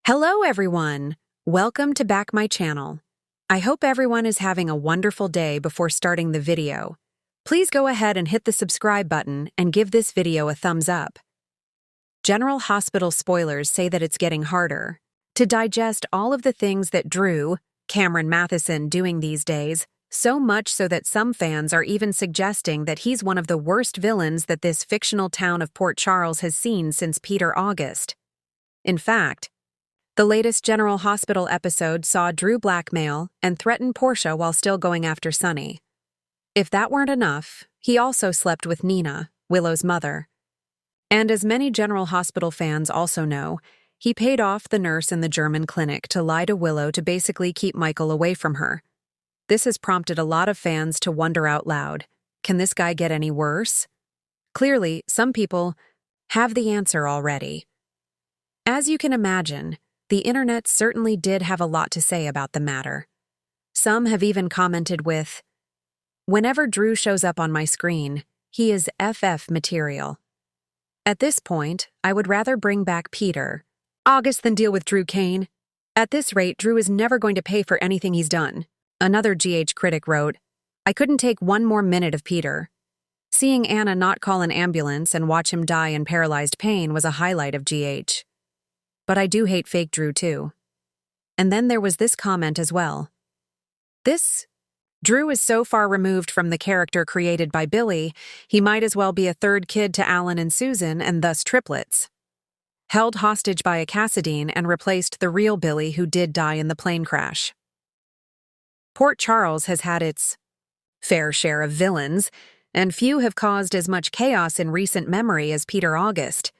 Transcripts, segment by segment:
Hello everyone! Welcome to back my channel. I hope everyone is having a wonderful day before starting the video. Please go ahead and hit the subscribe button and give this video a thumbs up. General Hospital spoilers say that it's getting harder to digest all of the things that Drew, Cameron Matheson, doing these days, so much so that some fans are even suggesting that he's one of the worst villains that this fictional town of Port Charles has seen since Peter August. In fact, the latest General Hospital episode saw Drew blackmail and threaten Portia while still going after Sonny. If that weren't enough, he also slept with Nina, Willow's mother. And as many General Hospital fans also know, he paid off the nurse in the German clinic to lie to Willow to basically keep Michael away from her. This has prompted a lot of fans to wonder out loud, can this guy get any worse? Clearly, some people have the answer already. As you can imagine, the internet certainly did have a lot to say about the matter. Some have even commented with, "Whenever Drew shows up on my screen, he is FF material. At this point, I would rather bring back Peter August than deal with Drew Kane. At this rate, Drew is never going to pay for anything he's done." Another GH critic wrote, "I couldn't take one more minute of Peter. Seeing Anna not call an ambulance and watch him die in paralyzed pain was a highlight of GH. But I do hate fake Drew too." And then there was this comment as well. Drew is so far removed from the character created by Billy, he might as well be a third kid to Alan and Susan and thus triplets. Held hostage by a Cassadine and replaced the real Billy who did die in the plane crash. Port Charles has had its fair share of villains, and few have caused as much chaos in recent memory as Peter August.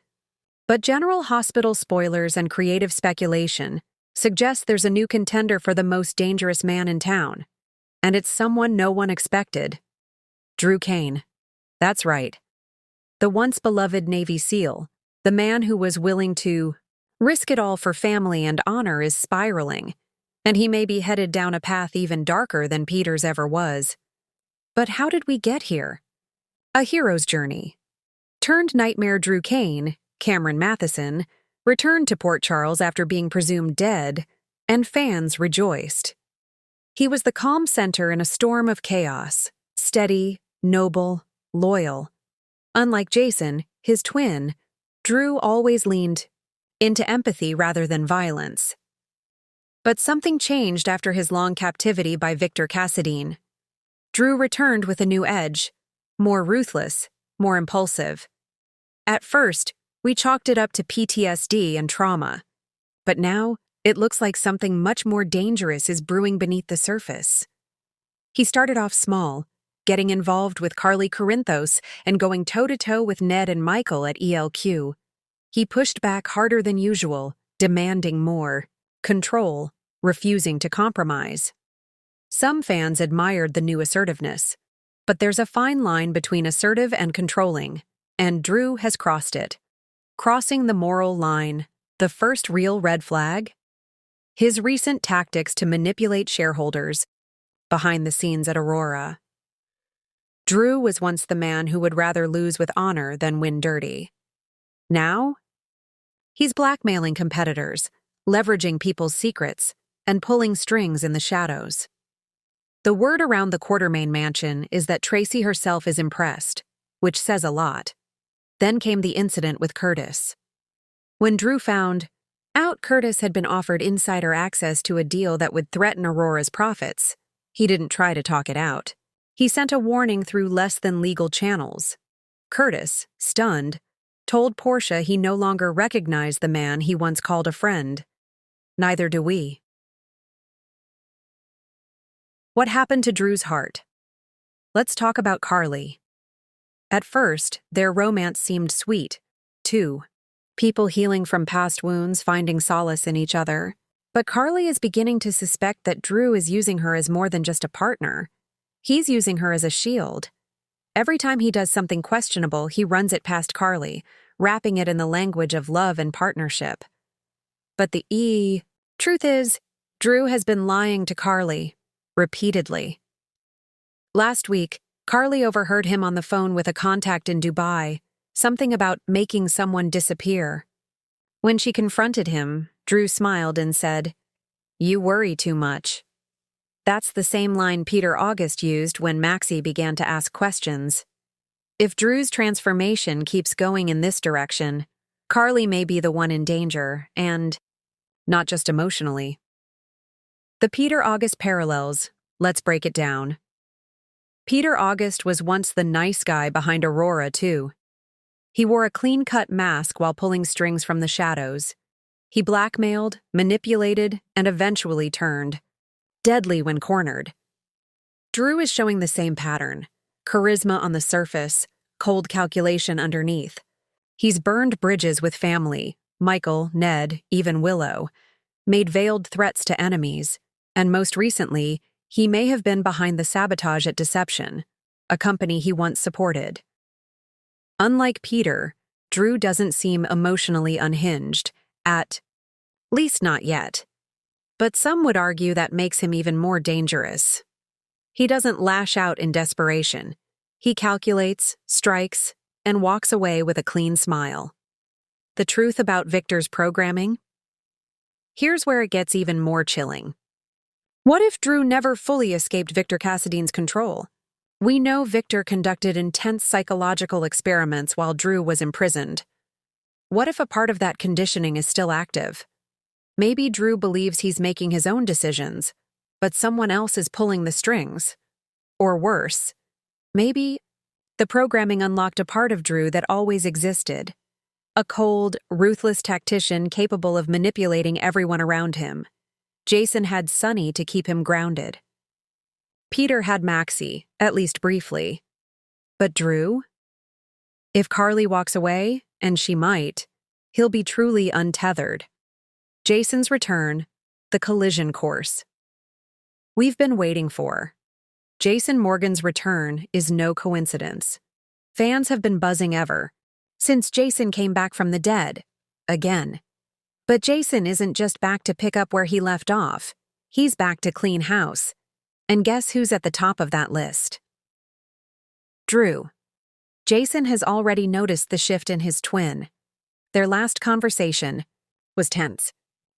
But General Hospital spoilers and creative speculation suggest there's a new contender for the most dangerous man in town. And it's someone no one expected. Drew Kane. That's right. The once beloved Navy SEAL, the man who was willing to risk it all for family and honor, is spiraling, and he may be headed down a path even darker than Peter's ever was. But how did we get here? A hero's journey. Turned nightmare Drew Kane, Cameron Matheson, returned to Port Charles after being presumed dead, and fans rejoiced. He was the calm center in a storm of chaos, steady, noble, loyal. Unlike Jason, his twin, Drew always leaned into empathy rather than violence. But something changed after his long captivity by Victor Cassadine. Drew returned with a new edge, more ruthless, more impulsive. At first, we chalked it up to PTSD and trauma. But now, it looks like something much more dangerous is brewing beneath the surface. He started off small, getting involved with Carly Corinthos and going toe-to-toe with Ned and Michael at ELQ. He pushed back harder than usual, demanding more control, refusing to compromise. Some fans admired the new assertiveness, but there's a fine line between assertive and controlling, and Drew has crossed it. Crossing the moral line, the first real red flag? His recent tactics to manipulate shareholders behind the scenes at Aurora. Drew was once the man who would rather lose with honor than win dirty. Now, he's blackmailing competitors, leveraging people's secrets, and pulling strings in the shadows. The word around the Quartermain mansion is that Tracy herself is impressed, which says a lot. Then came the incident with Curtis. When Drew found out Curtis had been offered insider access to a deal that would threaten Aurora's profits, he didn't try to talk it out. He sent a warning through less than legal channels. Curtis, stunned, told Portia he no longer recognized the man he once called a friend. Neither do we. What happened to Drew's heart? Let's talk about Carly. At first, their romance seemed sweet, too. People healing from past wounds, finding solace in each other. But Carly is beginning to suspect that Drew is using her as more than just a partner. He's using her as a shield. Every time he does something questionable, he runs it past Carly, wrapping it in the language of love and partnership. But the truth is, Drew has been lying to Carly, repeatedly. Last week, Carly overheard him on the phone with a contact in Dubai, something about making someone disappear. When she confronted him, Drew smiled and said, "You worry too much." That's the same line Peter August used when Maxie began to ask questions. If Drew's transformation keeps going in this direction, Carly may be the one in danger, and not just emotionally. The Peter August parallels. Let's break it down. Peter August was once the nice guy behind Aurora, too. He wore a clean-cut mask while pulling strings from the shadows. He blackmailed, manipulated, and eventually turned. Deadly when cornered. Drew is showing the same pattern. Charisma on the surface, cold calculation underneath. He's burned bridges with family, Michael, Ned, even Willow, made veiled threats to enemies, and most recently, he may have been behind the sabotage at Deception, a company he once supported. Unlike Peter, Drew doesn't seem emotionally unhinged, at least not yet. But some would argue that makes him even more dangerous. He doesn't lash out in desperation. He calculates, strikes, and walks away with a clean smile. The truth about Victor's programming? Here's where it gets even more chilling. What if Drew never fully escaped Victor Cassidy's control? We know Victor conducted intense psychological experiments while Drew was imprisoned. What if a part of that conditioning is still active? Maybe Drew believes he's making his own decisions, but someone else is pulling the strings. Or worse, maybe the programming unlocked a part of Drew that always existed. A cold, ruthless tactician capable of manipulating everyone around him. Jason had Sonny to keep him grounded. Peter had Maxie, at least briefly. But Drew? If Carly walks away, and she might, he'll be truly untethered. Jason's return, the collision course. We've been waiting for. Jason Morgan's return is no coincidence. Fans have been buzzing ever since Jason came back from the dead, again. But Jason isn't just back to pick up where he left off. He's back to clean house. And guess who's at the top of that list? Drew. Jason has already noticed the shift in his twin. Their last conversation was tense.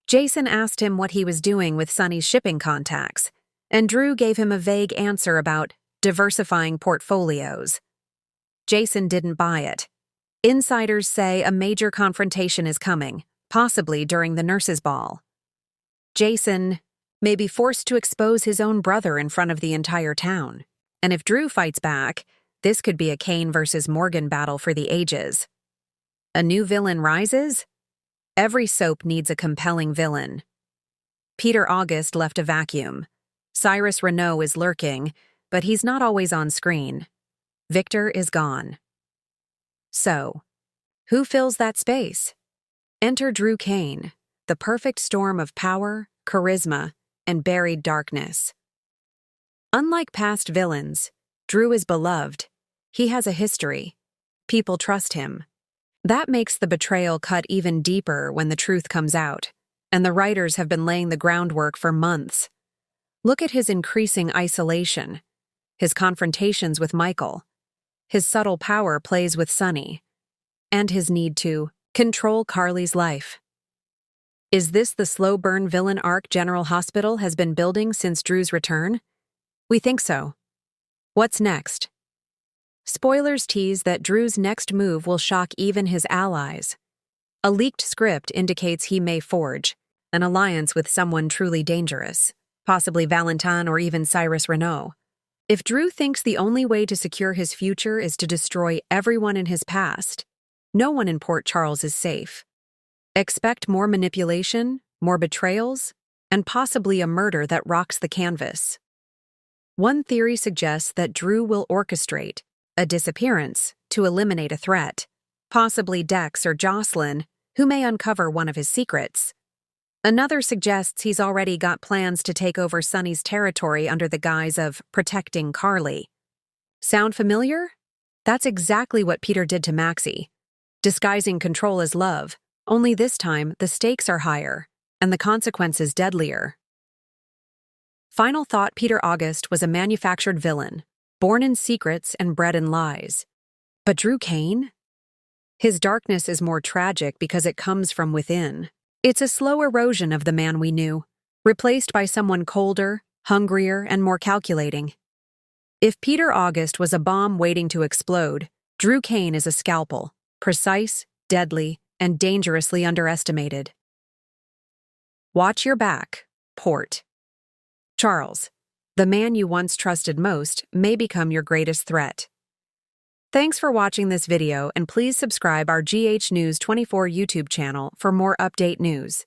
Jason asked him what he was doing with Sonny's shipping contacts, and Drew gave him a vague answer about diversifying portfolios. Jason didn't buy it. Insiders say a major confrontation is coming, possibly during the nurses' ball. Jason may be forced to expose his own brother in front of the entire town. And if Drew fights back, this could be a Kane versus Morgan battle for the ages. A new villain rises? Every soap needs a compelling villain. Peter August left a vacuum. Cyrus Renault is lurking, but he's not always on screen. Victor is gone. So, who fills that space? Enter Drew Kane, the perfect storm of power, charisma, and buried darkness. Unlike past villains, Drew is beloved. He has a history. People trust him. That makes the betrayal cut even deeper when the truth comes out, and the writers have been laying the groundwork for months. Look at his increasing isolation, his confrontations with Michael, his subtle power plays with Sonny, and his need to control Carly's life. Is this the slow-burn villain arc General Hospital has been building since Drew's return? We think so. What's next? Spoilers tease that Drew's next move will shock even his allies. A leaked script indicates he may forge an alliance with someone truly dangerous, possibly Valentin or even Cyrus Renault. If Drew thinks the only way to secure his future is to destroy everyone in his past, no one in Port Charles is safe. Expect more manipulation, more betrayals, and possibly a murder that rocks the canvas. One theory suggests that Drew will orchestrate a disappearance to eliminate a threat, possibly Dex or Jocelyn, who may uncover one of his secrets. Another suggests he's already got plans to take over Sonny's territory under the guise of protecting Carly. Sound familiar? That's exactly what Peter did to Maxie, disguising control as love, only this time the stakes are higher and the consequences deadlier. Final thought: Peter August was a manufactured villain, born in secrets and bred in lies. But Drew Kane? His darkness is more tragic because it comes from within. It's a slow erosion of the man we knew, replaced by someone colder, hungrier, and more calculating. If Peter August was a bomb waiting to explode, Drew Kane is a scalpel, precise, deadly, and dangerously underestimated. Watch your back, Port. Charles, the man you once trusted most may become your greatest threat. Thanks for watching this video, and please subscribe our GH News 24 YouTube channel for more update news.